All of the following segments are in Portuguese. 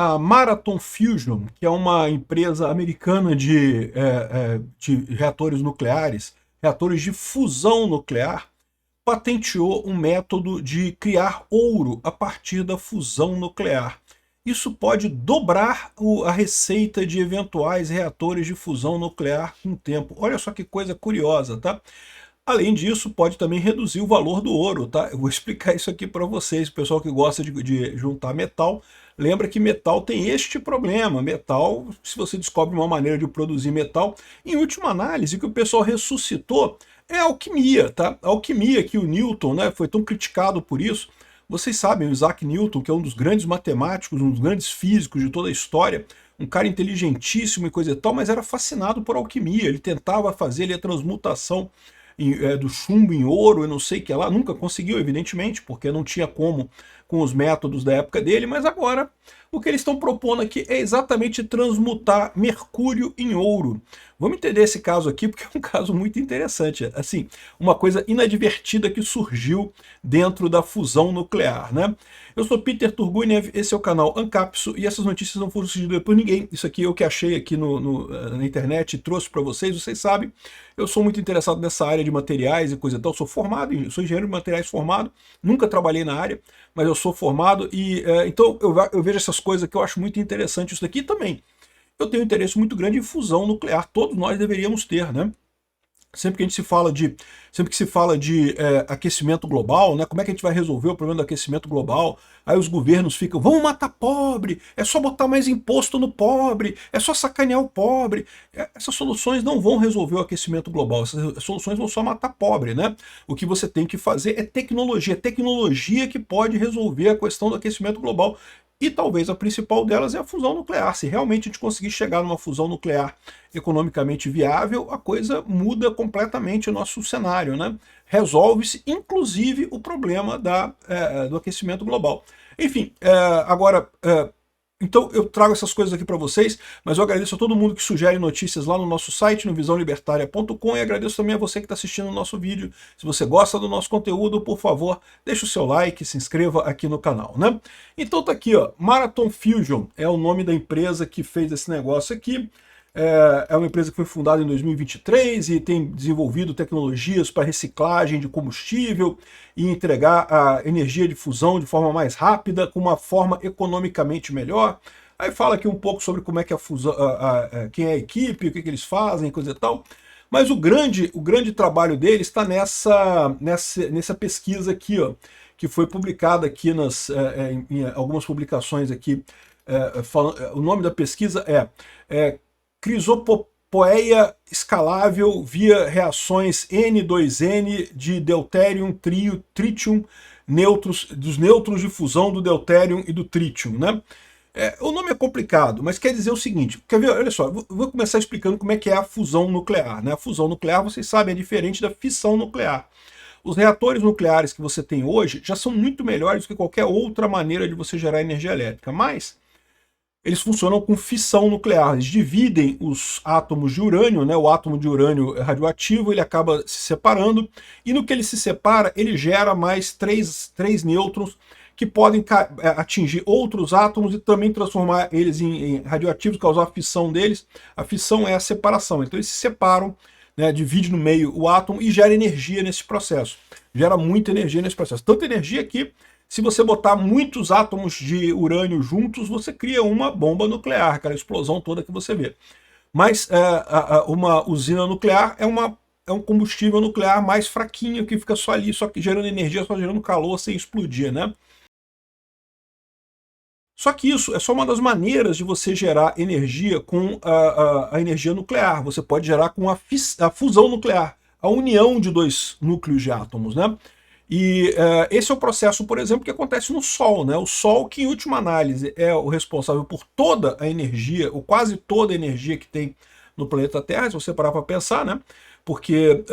A Marathon Fusion, que é uma empresa americana de reatores nucleares, reatores de fusão nuclear, patenteou um método de criar ouro a partir da fusão nuclear. Isso pode dobrar a receita de eventuais reatores de fusão nuclear com o tempo. Olha só que coisa curiosa, tá? Além disso, pode também reduzir o valor do ouro, tá? Eu vou explicar isso aqui para vocês, o pessoal que gosta de juntar metal. Lembra que metal tem este problema. Metal, se você descobre uma maneira de produzir metal, em última análise, o que o pessoal ressuscitou é a alquimia, tá? A alquimia que o Newton, né, foi tão criticado por isso. Vocês sabem, o Isaac Newton, que é um dos grandes matemáticos, um dos grandes físicos de toda a história, um cara inteligentíssimo e coisa e tal, mas era fascinado por alquimia. Ele tentava fazer ali a transmutação do chumbo em ouro e não sei o que lá, nunca conseguiu, evidentemente, porque não tinha como com os métodos da época dele, mas agora o que eles estão propondo aqui é exatamente transmutar mercúrio em ouro. Vamos entender esse caso aqui, porque é um caso muito interessante. Assim, uma coisa inadvertida que surgiu dentro da fusão nuclear, né? Eu sou Peter Turguniev, esse é o canal Ancapsu, e essas notícias não foram surgidas por ninguém. Isso aqui eu que achei aqui na internet e trouxe para vocês. Vocês sabem, eu sou muito interessado nessa área de materiais e coisa e tal. Sou formado, sou engenheiro de materiais formado, nunca trabalhei na área, mas eu sou formado e então eu vejo essas coisas que eu acho muito interessante isso daqui também. Eu tenho um interesse muito grande em fusão nuclear, todos nós deveríamos ter, né? Sempre que se fala de aquecimento global, né, como é que a gente vai resolver o problema do aquecimento global? Aí os governos ficam, vamos matar pobre, é só botar mais imposto no pobre, é só sacanear o pobre. Essas soluções não vão resolver o aquecimento global, essas soluções vão só matar pobre, né? O que você tem que fazer é tecnologia que pode resolver a questão do aquecimento global. E talvez a principal delas é a fusão nuclear. Se realmente a gente conseguir chegar numa fusão nuclear economicamente viável, a coisa muda completamente o nosso cenário, né? Resolve-se, inclusive, o problema do aquecimento global. Enfim, então eu trago essas coisas aqui para vocês, mas eu agradeço a todo mundo que sugere notícias lá no nosso site, no visãolibertaria.com, e agradeço também a você que está assistindo o nosso vídeo. Se você gosta do nosso conteúdo, por favor, deixe o seu like, se inscreva aqui no canal, né? Então tá aqui, ó, Marathon Fusion é o nome da empresa que fez esse negócio aqui. É uma empresa que foi fundada em 2023 e tem desenvolvido tecnologias para reciclagem de combustível e entregar a energia de fusão de forma mais rápida, com uma forma economicamente melhor. Aí fala aqui um pouco sobre como é que a fusão, quem é a equipe, o que eles fazem, coisa e tal. Mas o grande trabalho deles está nessa pesquisa aqui, ó, que foi publicada aqui em algumas publicações aqui. O nome da pesquisa é crisopoeia escalável via reações N2N de deutérium, tritium, dos nêutrons de fusão do deutérium e do tritium, né? O nome é complicado, mas quer dizer o seguinte, quer ver? Olha só, vou começar explicando como é que é a fusão nuclear, né? A fusão nuclear, vocês sabem, é diferente da fissão nuclear. Os reatores nucleares que você tem hoje já são muito melhores do que qualquer outra maneira de você gerar energia elétrica, mas eles funcionam com fissão nuclear. Eles dividem os átomos de urânio, né? O átomo de urânio radioativo, ele acaba se separando, e no que ele se separa, ele gera mais três nêutrons que podem atingir outros átomos e também transformar eles em radioativos, causar a fissão deles. A fissão é a separação. Então eles se separam, né? Divide no meio o átomo e gera energia nesse processo. Gera muita energia nesse processo. Tanta energia que, se você botar muitos átomos de urânio juntos, você cria uma bomba nuclear, aquela explosão toda que você vê. Mas uma usina nuclear é um combustível nuclear mais fraquinho, que fica só ali, só que gerando energia, só gerando calor sem explodir, né? Só que isso é só uma das maneiras de você gerar energia com a energia nuclear. Você pode gerar com a fusão nuclear, a união de dois núcleos de átomos, né? E esse é o processo, por exemplo, que acontece no Sol, né? O Sol, que em última análise é o responsável por toda a energia, ou quase toda a energia que tem no planeta Terra, se você parar para pensar, né? Porque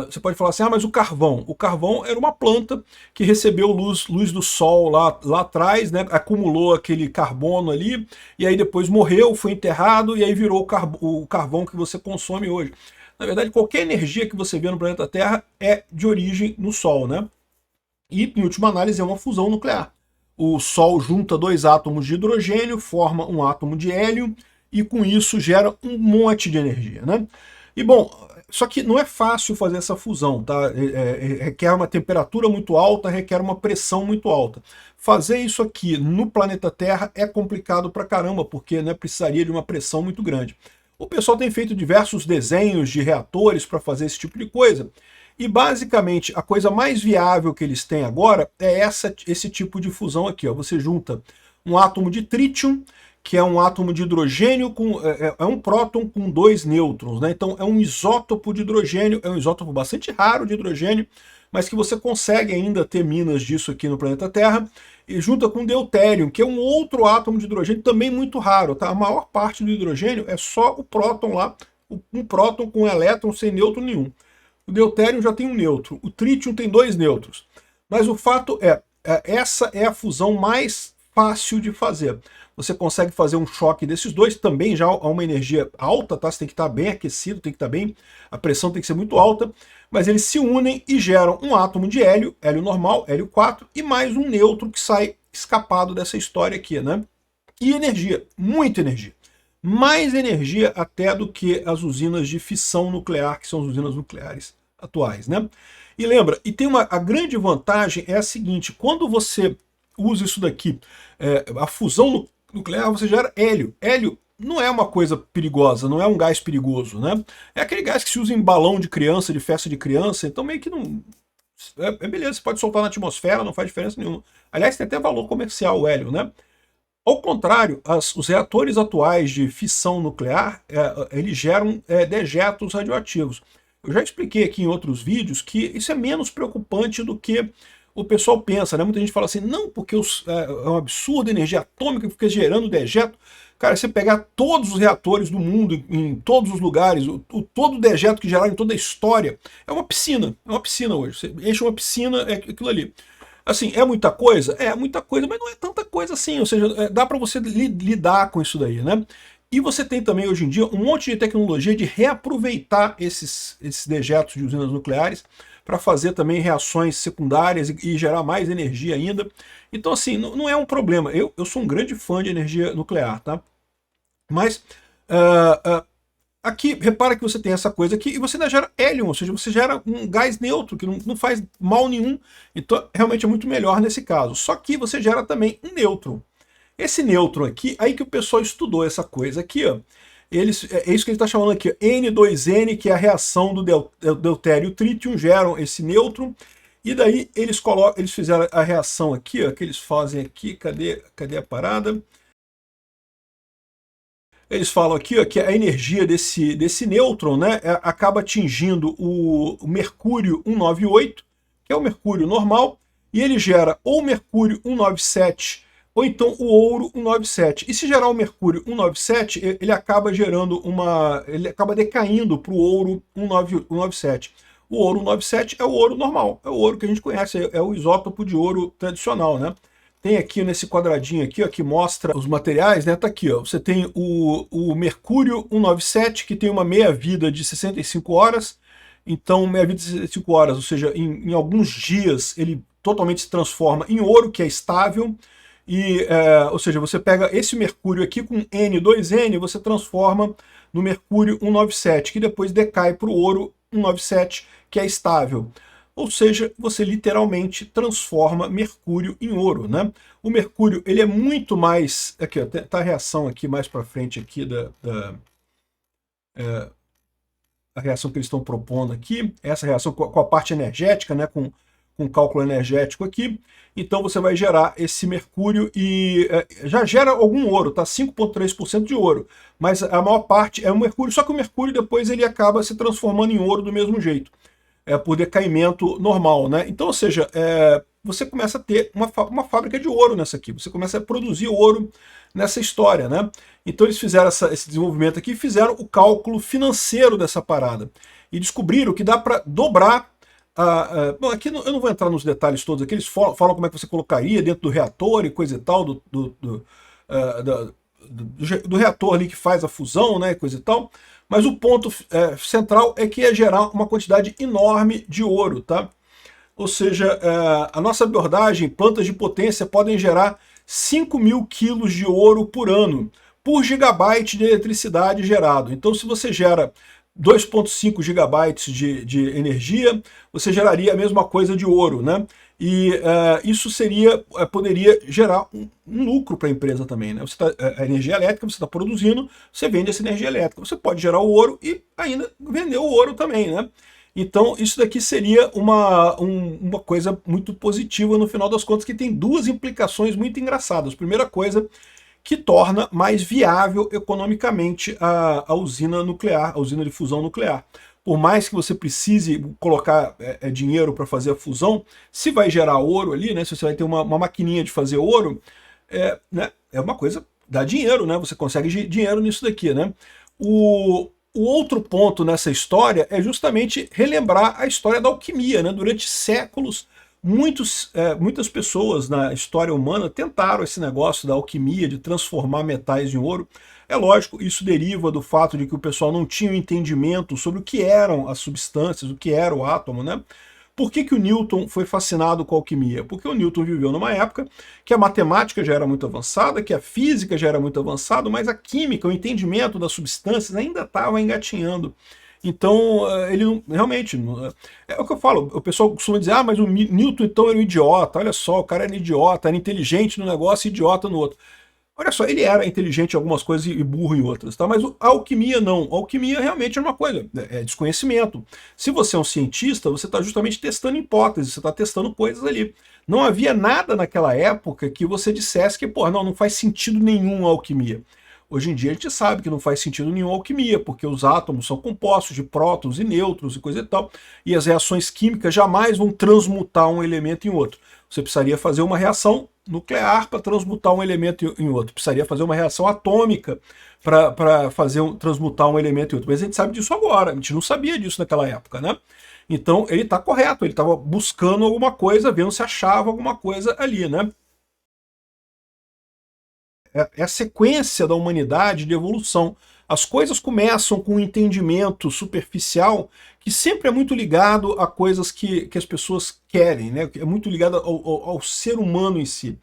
você pode falar assim, mas o carvão era uma planta que recebeu luz do Sol lá atrás, né? Acumulou aquele carbono ali, e aí depois morreu, foi enterrado, e aí virou o carvão que você consome hoje. Na verdade, qualquer energia que você vê no planeta Terra é de origem no Sol, né? E, em última análise, é uma fusão nuclear. o Sol junta dois átomos de hidrogênio, forma um átomo de hélio, e com isso gera um monte de energia, né? E bom, só que não é fácil fazer essa fusão, tá? Requer uma temperatura muito alta, requer uma pressão muito alta. Fazer isso aqui no planeta Terra é complicado pra caramba, porque, né, precisaria de uma pressão muito grande. O pessoal tem feito diversos desenhos de reatores para fazer esse tipo de coisa, e basicamente a coisa mais viável que eles têm agora é esse tipo de fusão aqui, ó. Você junta um átomo de trítio, que é um átomo de hidrogênio, é um próton com dois nêutrons, né? Então é um isótopo de hidrogênio, é um isótopo bastante raro de hidrogênio, mas que você consegue ainda ter minas disso aqui no planeta Terra, e junta com deutério, que é um outro átomo de hidrogênio também muito raro, tá? A maior parte do hidrogênio é só o próton lá, um próton com um elétron sem nêutron nenhum. O deutério já tem um nêutron, o trítio tem dois nêutrons. Mas o fato essa é a fusão mais fácil de fazer. Você consegue fazer um choque desses dois, também já a uma energia alta, tá? Você tem que estar bem aquecido, tem que estar bem, a pressão tem que ser muito alta, mas eles se unem e geram um átomo de hélio, hélio normal, hélio 4, e mais um nêutron que sai escapado dessa história aqui, né? E energia, muita energia. Mais energia até do que as usinas de fissão nuclear, que são as usinas nucleares atuais, né? E lembra, e tem a grande vantagem é a seguinte, quando você usa isso daqui, a fusão nuclear, você gera hélio. Hélio não é uma coisa perigosa, não é um gás perigoso, né? É aquele gás que se usa em balão de criança, de festa de criança, então meio que não... beleza, você pode soltar na atmosfera, não faz diferença nenhuma. Aliás, tem até valor comercial o hélio, né? Ao contrário, os reatores atuais de fissão nuclear, eles geram dejetos radioativos. Eu já expliquei aqui em outros vídeos que isso é menos preocupante do que o pessoal pensa, né? Muita gente fala assim, não, porque é um absurdo a energia atômica que fica gerando dejeto. Cara, você pegar todos os reatores do mundo, em todos os lugares, todo o dejeto que geraram em toda a história, é uma piscina hoje. Você enche uma piscina, é aquilo ali. Assim, é muita coisa? É muita coisa, mas não é tanta coisa assim, ou seja, dá para você lidar com isso daí, né? E você tem também hoje em dia um monte de tecnologia de reaproveitar esses dejetos de usinas nucleares para fazer também reações secundárias e gerar mais energia ainda. Então assim, não é um problema. Eu sou um grande fã de energia nuclear, tá? Mas aqui, repara que você tem essa coisa aqui e você ainda gera hélio, ou seja, você gera um gás neutro que não faz mal nenhum. Então realmente é muito melhor nesse caso. Só que você gera também um nêutron. Esse nêutron aqui, aí que o pessoal estudou essa coisa aqui, ó. É isso que ele está chamando aqui, ó, N2N, que é a reação do deutério e trítio, geram esse nêutron, e daí eles fizeram a reação aqui, ó, que eles fazem aqui, cadê a parada? Eles falam aqui, ó, que a energia desse nêutron, né, acaba atingindo o mercúrio 198, que é o mercúrio normal, e ele gera ou mercúrio 197, ou então o ouro 197. E se gerar o mercúrio 197, ele acaba gerando ele acaba decaindo para o ouro 197. O ouro 197 é o ouro normal, é o ouro que a gente conhece, é o isótopo de ouro tradicional, né? Tem aqui nesse quadradinho aqui, ó, que mostra os materiais, né? Tá aqui, ó. Você tem o mercúrio 197, que tem uma meia-vida de 65 horas. Então, meia-vida de 65 horas, ou seja, em alguns dias ele totalmente se transforma em ouro, que é estável. Ou seja, você pega esse mercúrio aqui com N2N, você transforma no mercúrio 197, que depois decai para o ouro 197, que é estável. Ou seja, você literalmente transforma mercúrio em ouro, né? O mercúrio, ele é muito mais... Aqui, ó, tá a reação aqui mais para frente aqui a reação que eles estão propondo aqui, essa reação com a parte energética, né, com cálculo energético aqui. Então você vai gerar esse mercúrio e já gera algum ouro, tá? 5,3% de ouro, mas a maior parte é o mercúrio, só que o mercúrio depois ele acaba se transformando em ouro do mesmo jeito, por decaimento normal, né? Então, ou seja, você começa a ter uma fábrica de ouro nessa aqui, você começa a produzir ouro nessa história, né? Então eles fizeram esse desenvolvimento aqui, fizeram o cálculo financeiro dessa parada e descobriram que dá para dobrar. Bom, aqui eu não vou entrar nos detalhes todos aqui, eles falam como é que você colocaria dentro do reator e coisa e tal, do reator ali que faz a fusão, né, coisa e tal, mas o ponto central é que ia gerar uma quantidade enorme de ouro, tá? Ou seja, a nossa abordagem, plantas de potência podem gerar 5.000 quilos de ouro por ano, por gigabyte de eletricidade gerado. Então, se você gera 2,5 gigabytes de energia, você geraria a mesma coisa de ouro, né? E isso poderia gerar um lucro para a empresa também, né? A energia elétrica você está produzindo, você vende essa energia elétrica, você pode gerar o ouro e ainda vender o ouro também, né? Então, isso daqui seria uma coisa muito positiva no final das contas, que tem duas implicações muito engraçadas. Primeira coisa, que torna mais viável economicamente a usina nuclear, a usina de fusão nuclear. Por mais que você precise colocar dinheiro para fazer a fusão, se vai gerar ouro ali, né, se você vai ter uma maquininha de fazer ouro, né, é uma coisa, dá dinheiro, né, você consegue dinheiro nisso daqui. Né? O outro ponto nessa história é justamente relembrar a história da alquimia. Né? Durante séculos, muitas pessoas na história humana tentaram esse negócio da alquimia, de transformar metais em ouro. É lógico, isso deriva do fato de que o pessoal não tinha um entendimento sobre o que eram as substâncias, o que era o átomo, né? Por que o Newton foi fascinado com a alquimia? Porque o Newton viveu numa época que a matemática já era muito avançada, que a física já era muito avançada, mas a química, o entendimento das substâncias ainda estava engatinhando. Então, ele realmente, é o que eu falo, o pessoal costuma dizer, mas o Newton então era um idiota, olha só, o cara era idiota, era inteligente no negócio e idiota no outro. Olha só, ele era inteligente em algumas coisas e burro em outras, tá? Mas a alquimia não. A alquimia realmente é uma coisa, é desconhecimento. Se você é um cientista, você está justamente testando hipóteses, você está testando coisas ali. Não havia nada naquela época que você dissesse que, pô, não faz sentido nenhum a alquimia. Hoje em dia a gente sabe que não faz sentido nenhum a alquimia, porque os átomos são compostos de prótons e nêutrons e coisa e tal, e as reações químicas jamais vão transmutar um elemento em outro. Você precisaria fazer uma reação nuclear para transmutar um elemento em outro. Precisaria fazer uma reação atômica para transmutar um elemento em outro. Mas a gente sabe disso agora, a gente não sabia disso naquela época, né? Então ele está correto, ele estava buscando alguma coisa, vendo se achava alguma coisa ali, né? É a sequência da humanidade de evolução. As coisas começam com um entendimento superficial que sempre é muito ligado a coisas que as pessoas querem, né? É muito ligado ao ser humano em si.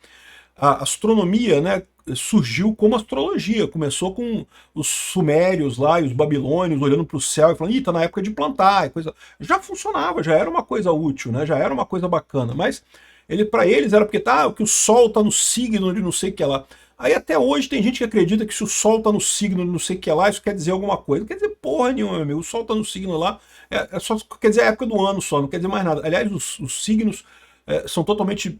A astronomia, né, surgiu como astrologia, começou com os sumérios lá e os babilônios olhando para o céu e falando, está na época de plantar, e coisa. Já funcionava, já era uma coisa útil, né? Já era uma coisa bacana, mas para eles era porque que o Sol está no signo de não sei o que lá. Aí até hoje tem gente que acredita que se o Sol está no signo de não sei o que lá, isso quer dizer alguma coisa. Não quer dizer porra nenhuma, meu amigo. O Sol está no signo lá, só quer dizer a época do ano só, não quer dizer mais nada. Aliás, os signos são totalmente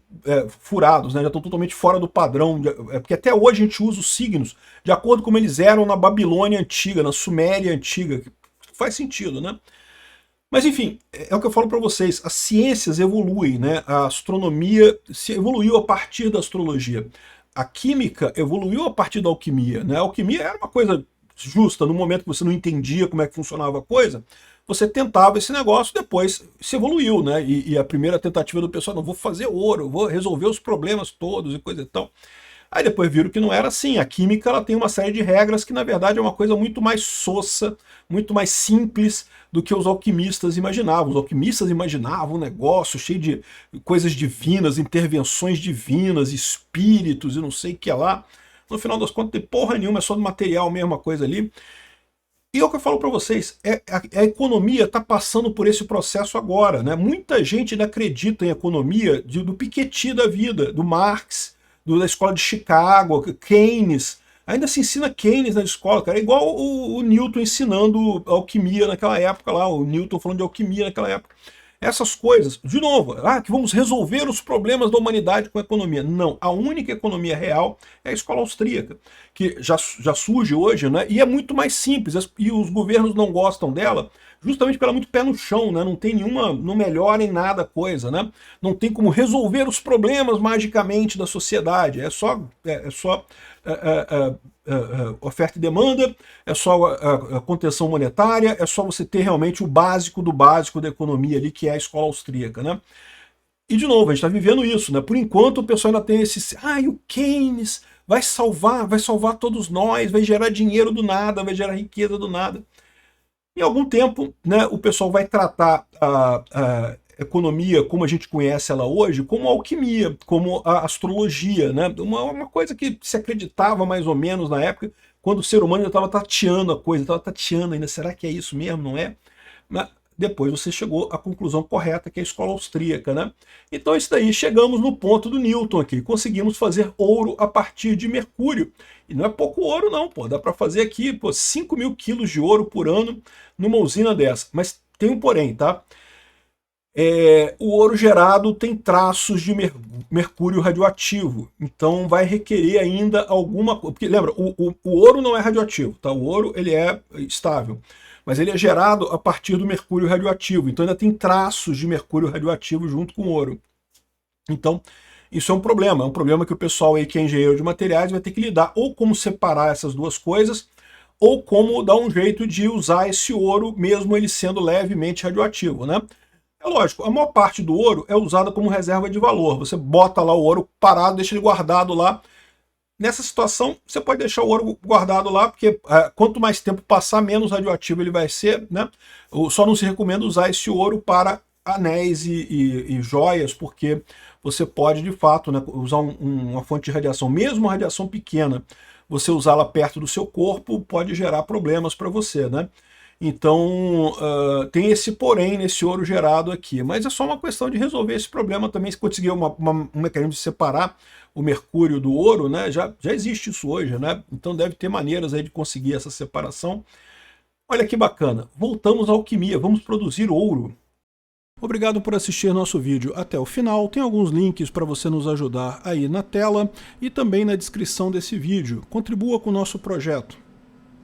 furados, né? Já estão totalmente fora do padrão, porque até hoje a gente usa os signos de acordo com como eles eram na Babilônia antiga, na Suméria antiga, que faz sentido, né? Mas enfim, é o que eu falo para vocês, as ciências evoluem, né? A astronomia se evoluiu a partir da astrologia. A química evoluiu a partir da alquimia, né? A alquimia era uma coisa justa, no momento que você não entendia como é que funcionava a coisa, você tentava esse negócio, depois se evoluiu, né? E a primeira tentativa do pessoal, não, vou fazer ouro, vou resolver os problemas todos e coisa e tal. Aí depois viram que não era assim. A química ela tem uma série de regras que, na verdade, é uma coisa muito mais sossa, muito mais simples do que os alquimistas imaginavam. Os alquimistas imaginavam um negócio cheio de coisas divinas, intervenções divinas, espíritos e não sei o que lá. No final das contas, não tem porra nenhuma, é só do material, mesma coisa ali. E é o que eu falo para vocês, a economia está passando por esse processo agora. Né? Muita gente ainda acredita em economia do Piketty da vida, do Marx, da escola de Chicago, Keynes. Ainda se ensina Keynes na escola, cara. É igual o Newton ensinando alquimia naquela época lá, o Newton falando de alquimia naquela época. Essas coisas, de novo, que vamos resolver os problemas da humanidade com a economia. Não, a única economia real é a escola austríaca, que já surge hoje, né? E é muito mais simples, e os governos não gostam dela, justamente porque ela é muito pé no chão, né? Não tem nenhuma, não melhora em nada a coisa, né? Não tem como resolver os problemas magicamente da sociedade, é só oferta e demanda, é só a contenção monetária, é só você ter realmente o básico do básico da economia ali, que é a escola austríaca, né? E de novo, a gente está vivendo isso, né? Por enquanto o pessoal ainda tem esse, o Keynes vai salvar todos nós, vai gerar dinheiro do nada, vai gerar riqueza do nada. Em algum tempo, né, o pessoal vai tratar economia como a gente conhece ela hoje, como a alquimia, como a astrologia, né? Uma coisa que se acreditava mais ou menos na época, quando o ser humano já estava tateando a coisa, estava tateando ainda, será que é isso mesmo, não é? Mas depois você chegou à conclusão correta, que é a escola austríaca, né? Então isso daí, chegamos no ponto do Newton aqui, conseguimos fazer ouro a partir de mercúrio. E não é pouco ouro não, pô, dá para fazer aqui, pô, 5.000 quilos de ouro por ano numa usina dessa. Mas tem um porém, tá? O ouro gerado tem traços de mercúrio radioativo, então vai requerer ainda alguma coisa, porque lembra, o ouro não é radioativo, tá? O ouro ele é estável, mas ele é gerado a partir do mercúrio radioativo, então ainda tem traços de mercúrio radioativo junto com o ouro. Então isso é um problema que o pessoal aí que é engenheiro de materiais vai ter que lidar, ou como separar essas duas coisas, ou como dar um jeito de usar esse ouro mesmo ele sendo levemente radioativo, né? É lógico, a maior parte do ouro é usada como reserva de valor. Você bota lá o ouro parado, deixa ele guardado lá. Nessa situação, você pode deixar o ouro guardado lá, porque quanto mais tempo passar, menos radioativo ele vai ser, né? Só não se recomenda usar esse ouro para anéis e joias, porque você pode, de fato, né, usar uma fonte de radiação, mesmo uma radiação pequena, você usá-la perto do seu corpo pode gerar problemas para você, né? Então, tem esse porém nesse ouro gerado aqui. Mas é só uma questão de resolver esse problema também. Se conseguir um mecanismo de separar o mercúrio do ouro, né, já existe isso hoje, né? Então deve ter maneiras aí de conseguir essa separação. Olha que bacana. Voltamos à alquimia. Vamos produzir ouro. Obrigado por assistir nosso vídeo até o final. Tem alguns links para você nos ajudar aí na tela e também na descrição desse vídeo. Contribua com o nosso projeto.